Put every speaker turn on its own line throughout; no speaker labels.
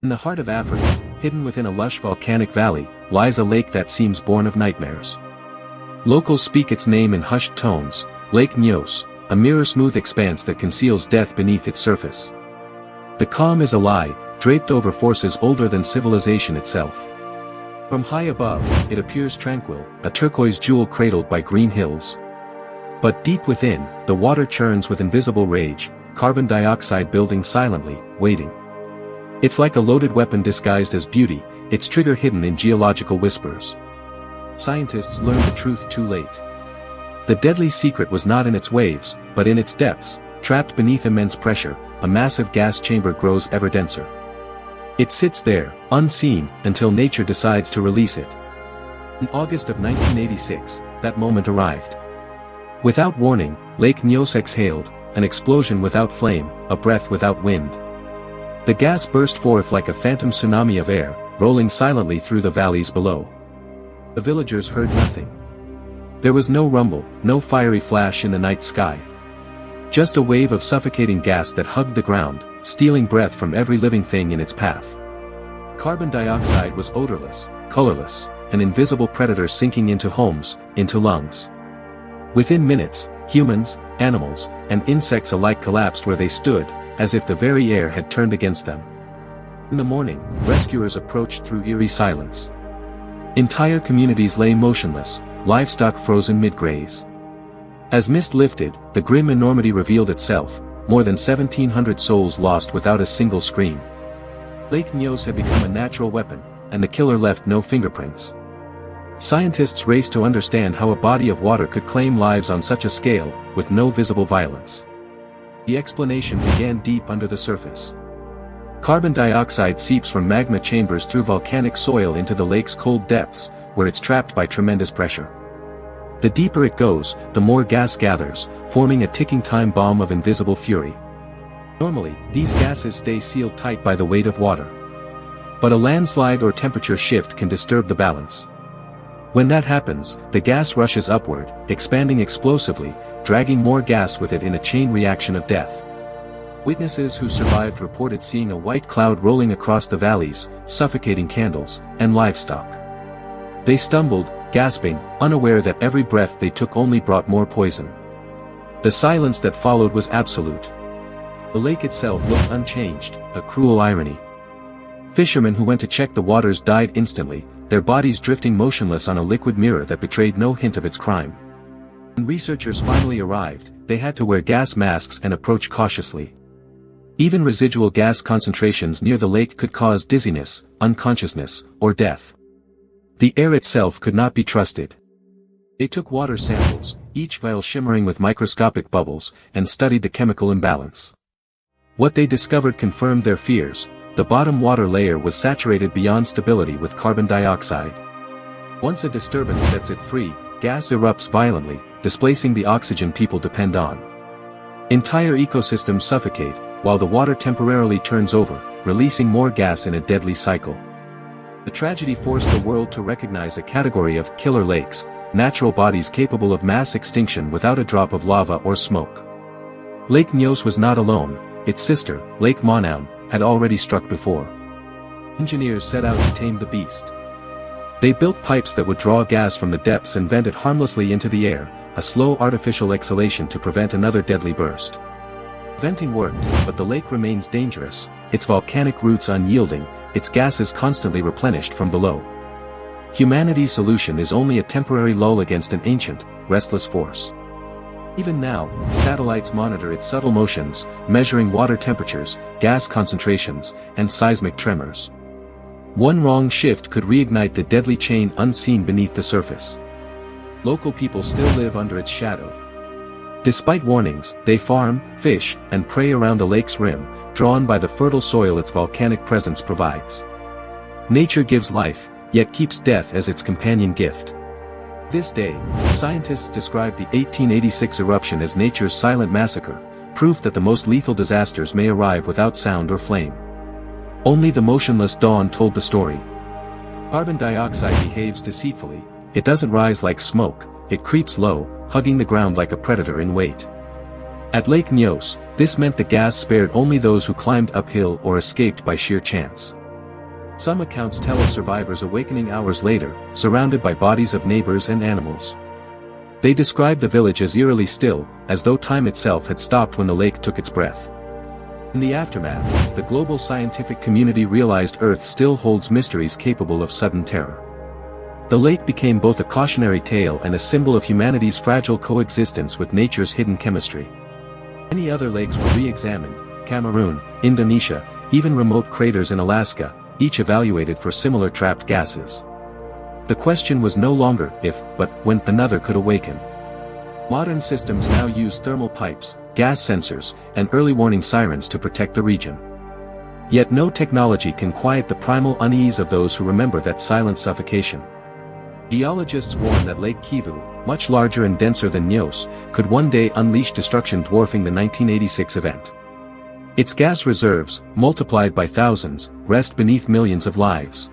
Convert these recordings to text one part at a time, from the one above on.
In the heart of Africa, hidden within a lush volcanic valley, lies a lake that seems born of nightmares. Locals speak its name in hushed tones, Lake Nyos, a mirror-smooth expanse that conceals death beneath its surface. The calm is a lie, draped over forces older than civilization itself. From high above, it appears tranquil, a turquoise jewel cradled by green hills. But deep within, the water churns with invisible rage, carbon dioxide building silently, waiting. It's like a loaded weapon disguised as beauty, its trigger hidden in geological whispers. Scientists learned the truth too late. The deadly secret was not in its waves, but in its depths, trapped beneath immense pressure, a massive gas chamber grows ever denser. It sits there, unseen, until nature decides to release it. In August of 1986, that moment arrived. Without warning, Lake Nyos exhaled, an explosion without flame, a breath without wind. The gas burst forth like a phantom tsunami of air, rolling silently through the valleys below. The villagers heard nothing. There was no rumble, no fiery flash in the night sky. Just a wave of suffocating gas that hugged the ground, stealing breath from every living thing in its path. Carbon dioxide was odorless, colorless, an invisible predator sinking into homes, into lungs. Within minutes, humans, animals, and insects alike collapsed where they stood, as if the very air had turned against them. In the morning, rescuers approached through eerie silence. Entire communities lay motionless, livestock frozen mid-graze. As mist lifted, the grim enormity revealed itself, more than 1,700 souls lost without a single scream. Lake Nyos had become a natural weapon, and the killer left no fingerprints. Scientists raced to understand how a body of water could claim lives on such a scale, with no visible violence. The explanation began deep under the surface. Carbon dioxide seeps from magma chambers through volcanic soil into the lake's cold depths, where it's trapped by tremendous pressure. The deeper it goes, the more gas gathers, forming a ticking time bomb of invisible fury. Normally, these gases stay sealed tight by the weight of water. But a landslide or temperature shift can disturb the balance. When that happens, the gas rushes upward, expanding explosively, dragging more gas with it in a chain reaction of death. Witnesses who survived reported seeing a white cloud rolling across the valleys, suffocating candles, and livestock. They stumbled, gasping, unaware that every breath they took only brought more poison. The silence that followed was absolute. The lake itself looked unchanged, a cruel irony. Fishermen who went to check the waters died instantly, their bodies drifting motionless on a liquid mirror that betrayed no hint of its crime. When researchers finally arrived, they had to wear gas masks and approach cautiously. Even residual gas concentrations near the lake could cause dizziness, unconsciousness, or death. The air itself could not be trusted. They took water samples, each vial shimmering with microscopic bubbles, and studied the chemical imbalance. What they discovered confirmed their fears. The bottom water layer was saturated beyond stability with carbon dioxide. Once a disturbance sets it free, gas erupts violently, displacing the oxygen people depend on. Entire ecosystems suffocate, while the water temporarily turns over, releasing more gas in a deadly cycle. The tragedy forced the world to recognize a category of killer lakes, natural bodies capable of mass extinction without a drop of lava or smoke. Lake Nyos was not alone, its sister, Lake Monaun, had already struck before. Engineers set out to tame the beast. They built pipes that would draw gas from the depths and vent it harmlessly into the air, a slow artificial exhalation to prevent another deadly burst. Venting worked, but the lake remains dangerous, its volcanic roots unyielding, its gases constantly replenished from below. Humanity's solution is only a temporary lull against an ancient, restless force. Even now, satellites monitor its subtle motions, measuring water temperatures, gas concentrations, and seismic tremors. One wrong shift could reignite the deadly chain unseen beneath the surface. Local people still live under its shadow. Despite warnings, they farm, fish, and prey around the lake's rim, drawn by the fertile soil its volcanic presence provides. Nature gives life, yet keeps death as its companion gift. This day, scientists describe the 1886 eruption as nature's silent massacre, proof that the most lethal disasters may arrive without sound or flame. Only the motionless dawn told the story. Carbon dioxide behaves deceitfully, it doesn't rise like smoke, it creeps low, hugging the ground like a predator in wait. At Lake Nyos, this meant the gas spared only those who climbed uphill or escaped by sheer chance. Some accounts tell of survivors awakening hours later, surrounded by bodies of neighbors and animals. They describe the village as eerily still, as though time itself had stopped when the lake took its breath. In the aftermath, the global scientific community realized Earth still holds mysteries capable of sudden terror. The lake became both a cautionary tale and a symbol of humanity's fragile coexistence with nature's hidden chemistry. Many other lakes were re-examined: Cameroon, Indonesia, even remote craters in Alaska, each evaluated for similar trapped gases. The question was no longer if, but when another could awaken. Modern systems now use thermal pipes, gas sensors, and early warning sirens to protect the region. Yet no technology can quiet the primal unease of those who remember that silent suffocation. Geologists warn that Lake Kivu, much larger and denser than Nyos, could one day unleash destruction dwarfing the 1986 event. Its gas reserves, multiplied by thousands, rest beneath millions of lives.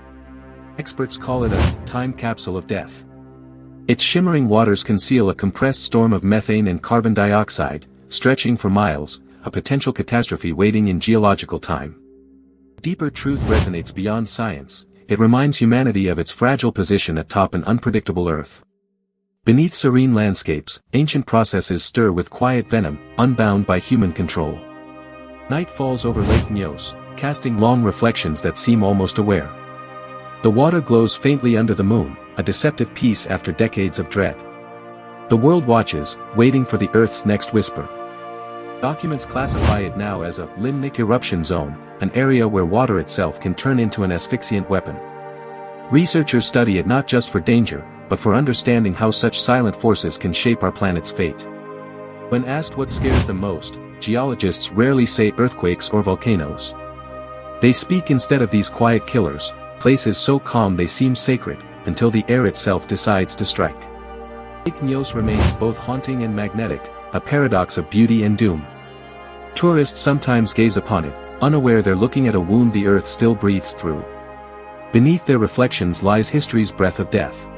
Experts call it a time capsule of death. Its shimmering waters conceal a compressed storm of methane and carbon dioxide, stretching for miles, a potential catastrophe waiting in geological time. Deeper truth resonates beyond science. It reminds humanity of its fragile position atop an unpredictable Earth. Beneath serene landscapes, ancient processes stir with quiet venom, unbound by human control. Night falls over Lake Nyos, casting long reflections that seem almost aware. The water glows faintly under the moon, a deceptive peace after decades of dread. The world watches, waiting for the Earth's next whisper. Documents classify it now as a limnic eruption zone, an area where water itself can turn into an asphyxiant weapon. Researchers study it not just for danger, but for understanding how such silent forces can shape our planet's fate. When asked what scares them most, geologists rarely say earthquakes or volcanoes. They speak instead of these quiet killers, places so calm they seem sacred, until the air itself decides to strike. Lake Nyos remains both haunting and magnetic, a paradox of beauty and doom. Tourists sometimes gaze upon it, unaware they're looking at a wound the earth still breathes through. Beneath their reflections lies history's breath of death.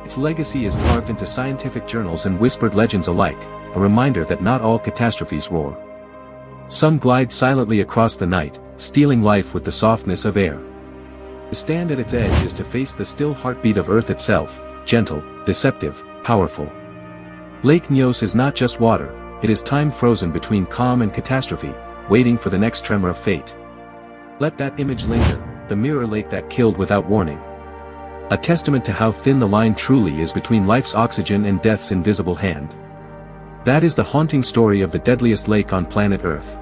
Its legacy is carved into scientific journals and whispered legends alike, a reminder that not all catastrophes roar. Some glide silently across the night, stealing life with the softness of air. To stand at its edge is to face the still heartbeat of Earth itself, gentle, deceptive, powerful. Lake Nyos is not just water, it is time frozen between calm and catastrophe, waiting for the next tremor of fate. Let that image linger, the mirror lake that killed without warning. A testament to how thin the line truly is between life's oxygen and death's invisible hand. That is the haunting story of the deadliest lake on planet Earth.